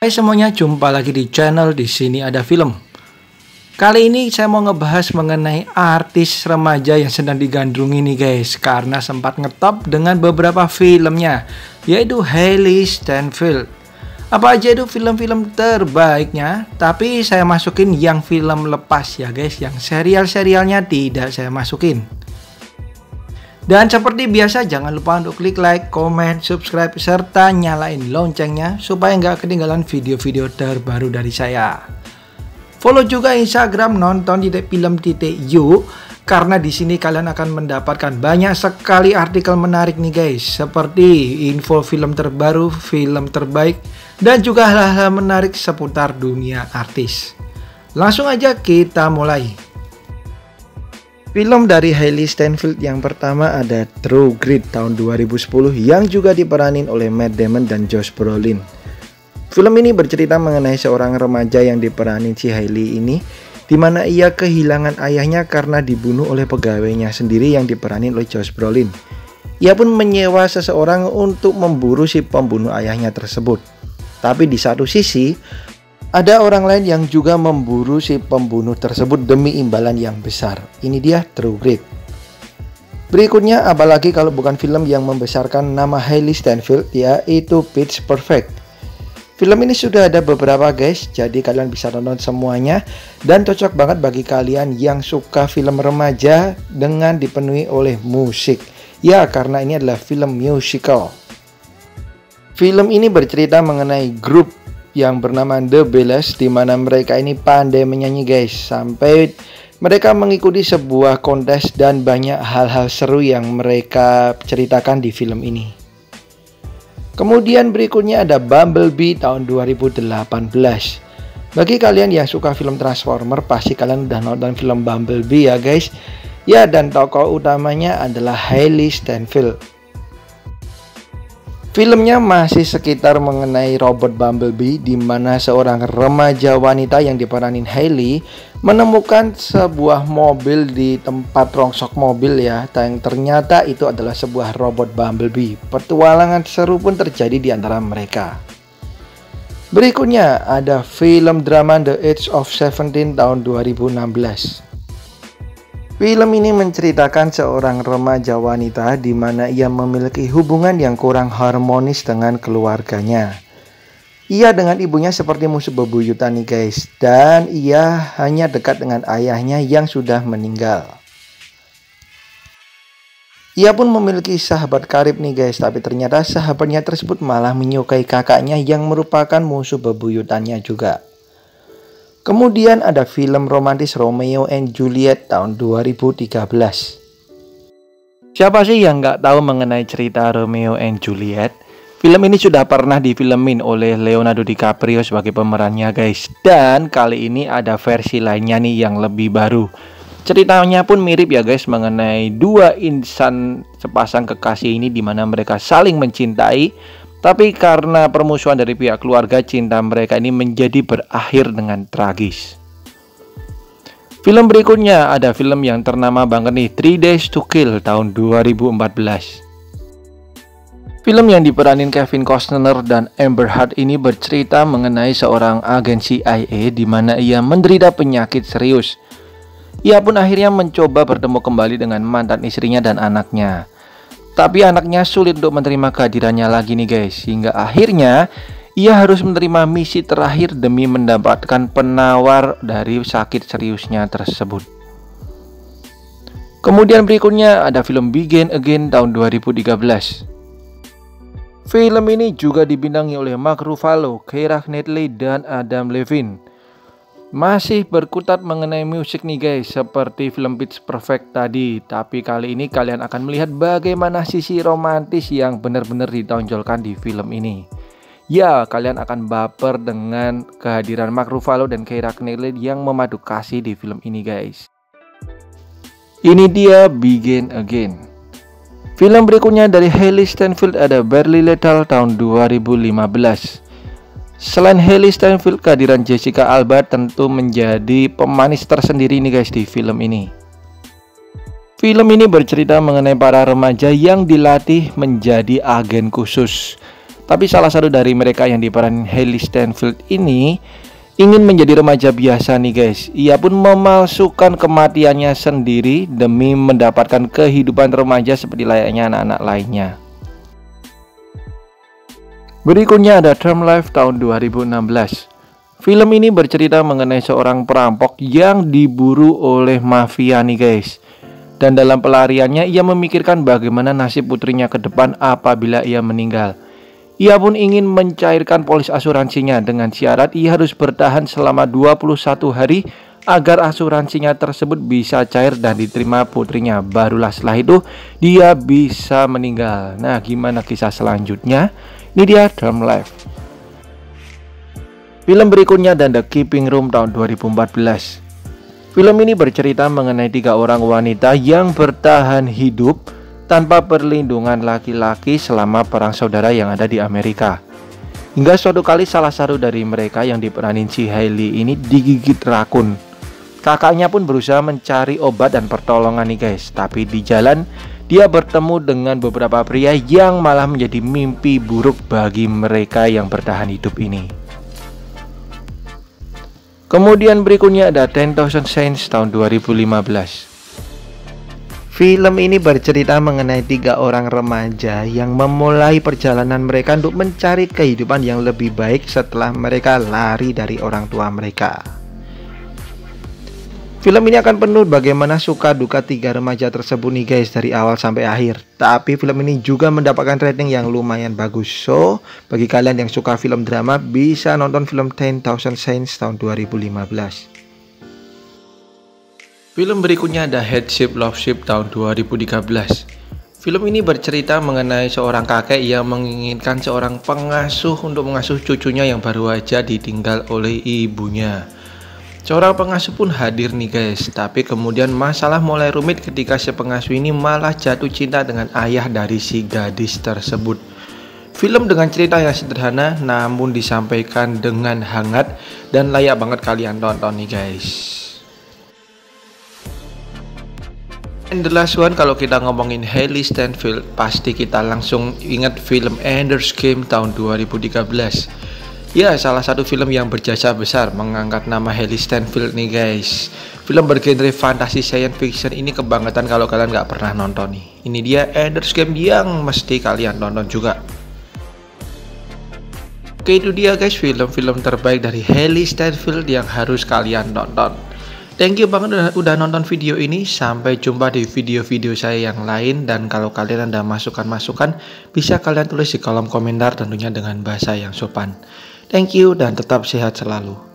Hai semuanya, jumpa lagi di channel Di Sini Ada Film. Kali ini saya mau ngebahas mengenai artis remaja yang sedang digandrungi nih guys, karena sempat ngetop dengan beberapa filmnya, yaitu Hailee Steinfeld. Apa aja itu film-film terbaiknya, tapi saya masukin yang film lepas ya guys, yang serial-serialnya tidak saya masukin. Dan seperti biasa, jangan lupa untuk klik like, comment, subscribe, serta nyalain loncengnya supaya nggak ketinggalan video-video terbaru dari saya. Follow juga Instagram nonton.film.yu karena di sini kalian akan mendapatkan banyak sekali artikel menarik nih guys, seperti info film terbaru, film terbaik, dan juga hal-hal menarik seputar dunia artis. Langsung aja kita mulai. Film dari Hailee Steinfeld yang pertama ada True Grit tahun 2010 yang juga diperanin oleh Matt Damon dan Josh Brolin. Film ini bercerita mengenai seorang remaja yang diperanin si Hailee ini, di mana ia kehilangan ayahnya karena dibunuh oleh pegawainya sendiri yang diperanin oleh Josh Brolin. Ia pun menyewa seseorang untuk memburu si pembunuh ayahnya tersebut. Tapi di satu sisi, ada orang lain yang juga memburu si pembunuh tersebut demi imbalan yang besar. Ini dia True Grit. Berikutnya, apalagi kalau bukan film yang membesarkan nama Hailee Steinfeld, yaitu Pitch Perfect. Film ini sudah ada beberapa guys, jadi kalian bisa nonton semuanya. Dan cocok banget bagi kalian yang suka film remaja dengan dipenuhi oleh musik. Ya, karena ini adalah film musical. Film ini bercerita mengenai grup yang bernama The Bellas, di mana mereka ini pandai menyanyi guys, sampai mereka mengikuti sebuah kontes dan banyak hal-hal seru yang mereka ceritakan di film ini. Kemudian berikutnya ada Bumblebee tahun 2018. Bagi kalian yang suka film Transformer, pasti kalian udah nonton film Bumblebee ya guys. Ya, dan tokoh utamanya adalah Hailee Steinfeld. Filmnya masih sekitar mengenai robot Bumblebee, di mana seorang remaja wanita yang diperanin Hailee menemukan sebuah mobil di tempat rongsok mobil ya, yang ternyata itu adalah sebuah robot Bumblebee. Petualangan seru pun terjadi di antara mereka. Berikutnya ada film drama The Age of 17 tahun 2016. Film ini menceritakan seorang remaja wanita di mana ia memiliki hubungan yang kurang harmonis dengan keluarganya. Ia dengan ibunya seperti musuh bebuyutan nih guys, dan ia hanya dekat dengan ayahnya yang sudah meninggal. Ia pun memiliki sahabat karib nih guys, tapi ternyata sahabatnya tersebut malah menyukai kakaknya yang merupakan musuh bebuyutannya juga. Kemudian ada film romantis Romeo and Juliet tahun 2013. Siapa sih yang nggak tahu mengenai cerita Romeo and Juliet? Film ini sudah pernah difilmin oleh Leonardo DiCaprio sebagai pemerannya guys. Dan kali ini ada versi lainnya nih yang lebih baru. Ceritanya pun mirip ya guys, mengenai dua insan sepasang kekasih ini di mana mereka saling mencintai. Tapi karena permusuhan dari pihak keluarga, cinta mereka ini menjadi berakhir dengan tragis. Film berikutnya ada film yang ternama banget nih, 3 Days to Kill tahun 2014. Film yang diperanin Kevin Costner dan Amber Heard ini bercerita mengenai seorang agen CIA di mana ia menderita penyakit serius. Ia pun akhirnya mencoba bertemu kembali dengan mantan istrinya dan anaknya. Tapi anaknya sulit untuk menerima kehadirannya lagi nih guys, hingga akhirnya ia harus menerima misi terakhir demi mendapatkan penawar dari sakit seriusnya tersebut. Kemudian berikutnya ada film Begin Again tahun 2013. Film ini juga dibintangi oleh Mark Ruffalo, Keira Knightley, dan Adam Levine. Masih berkutat mengenai musik nih guys, seperti film Pitch Perfect tadi. Tapi kali ini kalian akan melihat bagaimana sisi romantis yang benar-benar ditonjolkan di film ini. Ya, kalian akan baper dengan kehadiran Mark Ruffalo dan Keira Knightley yang memadu kasih di film ini guys. Ini dia Begin Again. Film berikutnya dari Hailee Steinfeld ada Barely Lethal tahun 2015. Selain Hailee Steinfeld, kehadiran Jessica Alba tentu menjadi pemanis tersendiri nih guys di film ini. Film ini bercerita mengenai para remaja yang dilatih menjadi agen khusus. Tapi salah satu dari mereka yang diperanin Hailee Steinfeld ini ingin menjadi remaja biasa nih guys. Ia pun memalsukan kematiannya sendiri demi mendapatkan kehidupan remaja seperti layaknya anak-anak lainnya. Berikutnya ada Term Life tahun 2016. Film ini bercerita mengenai seorang perampok yang diburu oleh mafia nih guys. Dan dalam pelariannya ia memikirkan bagaimana nasib putrinya ke depan apabila ia meninggal. Ia pun ingin mencairkan polis asuransinya dengan syarat ia harus bertahan selama 21 hari agar asuransinya tersebut bisa cair dan diterima putrinya. Barulah setelah itu dia bisa meninggal. Nah, gimana kisah selanjutnya? Ini dia Term Life. Film berikutnya dan The Keeping Room tahun 2014. Film ini bercerita mengenai 3 orang wanita yang bertahan hidup tanpa perlindungan laki-laki selama perang saudara yang ada di Amerika. Hingga suatu kali salah satu dari mereka yang diperanin si Hailee ini digigit rakun. Kakaknya pun berusaha mencari obat dan pertolongan nih guys. Tapi di jalan dia bertemu dengan beberapa pria yang malah menjadi mimpi buruk bagi mereka yang bertahan hidup ini. Kemudian berikutnya ada 10,000 Saints tahun 2015. Film ini bercerita mengenai 3 orang remaja yang memulai perjalanan mereka untuk mencari kehidupan yang lebih baik setelah mereka lari dari orang tua mereka. Film ini akan penuh bagaimana suka duka 3 remaja tersebut nih guys dari awal sampai akhir. Tapi film ini juga mendapatkan rating yang lumayan bagus. So, bagi kalian yang suka film drama bisa nonton film 10,000 Saints tahun 2015. Film berikutnya ada Headship Loveship tahun 2013. Film ini bercerita mengenai seorang kakek yang menginginkan seorang pengasuh untuk mengasuh cucunya yang baru aja ditinggal oleh ibunya. Seorang pengasuh pun hadir nih guys, tapi kemudian masalah mulai rumit ketika si pengasuh ini malah jatuh cinta dengan ayah dari si gadis tersebut. Film dengan cerita yang sederhana namun disampaikan dengan hangat dan layak banget kalian tonton nih guys. And the last one, kalau kita ngomongin Hailee Steinfeld pasti kita langsung ingat film Ender's Game tahun 2013. Ya, salah satu film yang berjasa besar mengangkat nama Hailee Steinfeld nih guys. Film bergenre fantasi science fiction ini kebanggaan kalau kalian nggak pernah nonton nih. Ini dia Ender's Game yang mesti kalian tonton juga. Oke, itu dia guys film-film terbaik dari Hailee Steinfeld yang harus kalian tonton. Thank you banget udah nonton video ini. Sampai jumpa di video-video saya yang lain. Dan kalau kalian ada masukan-masukan bisa kalian tulis di kolom komentar tentunya dengan bahasa yang sopan. Thank you dan tetap sehat selalu.